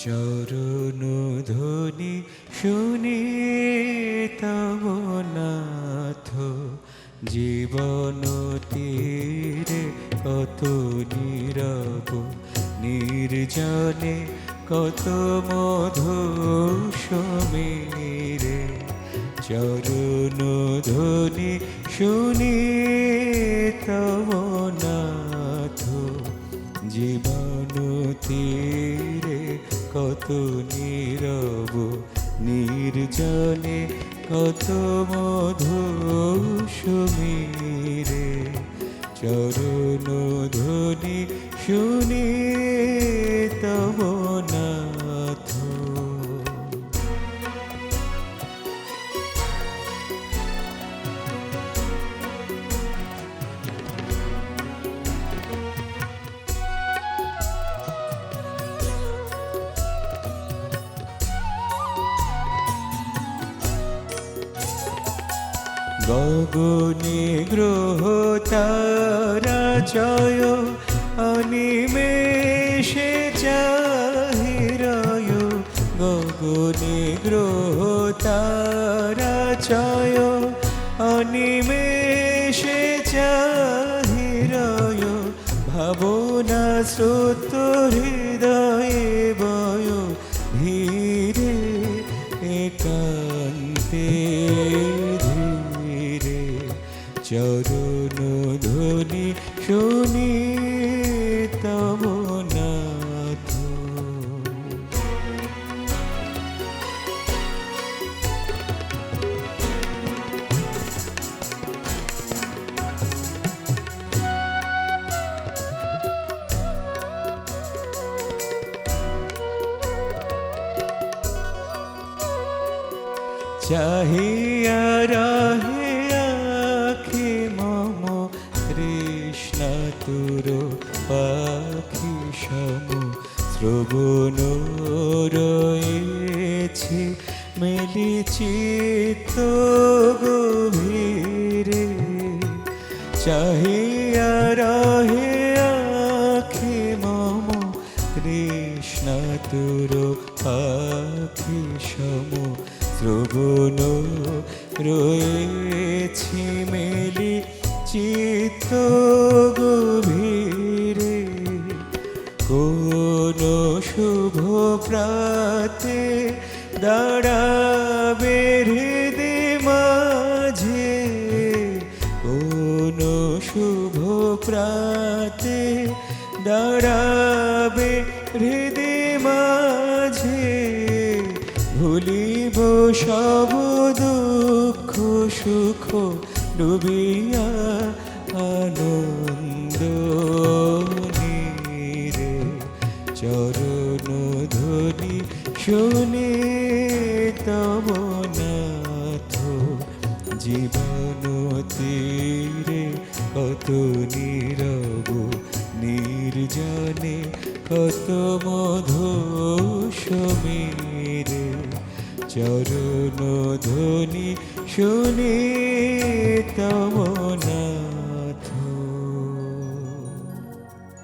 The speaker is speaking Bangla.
চরণ ধ্বনি শুনি তব নাথ, জীবন তীরে কত নীরব নির্জনে কত মধু সমীরে। চরণ ধ্বনি শুনি তব নাথ, জীবন তীরে কত নীরব নির্জনে কত মধু সমীরে। চরণ ধ্বনি শুনি তব নাথ। গগনে গ্রহ তারা জয়, অনিমেষে চাহিরয়। গগনে গ্রহ তারা জয়, অনিমেষে চাহিরয়। ভাবনা স্রোত হৃদয়ে বয়, ধীরে একান্তে ধীরে। চরণ ধ্বনি শুনি তব নাথ। চাহিয়া রহে আখি মম, তৃষ্ণাতুর পাখি সম। শ্রবণ রয়েছি মেলি চিত্ত গভীরে। চাহিয়া রহে আখি মম, তৃষ্ণাতুর পাখি সম। শ্রবণ রয়েছি মেলি চিত্ত গভীরে। কোন শুভ প্রাতে দাঁড়াবে হৃদয় মাঝে। কোন শুভ প্রাতে দাঁড়াবে হৃদয় মাঝে। ভুলিব সব দুঃখ সুখ, ডুবিয়া আনন্দ নীরে। চরণ ধ্বনি শুনি তব নাথ, জীবন তীরে কত নীরব নির্জনে কত মধু সমীরে। চরণ ধ্বনি শুনি তব নাথ।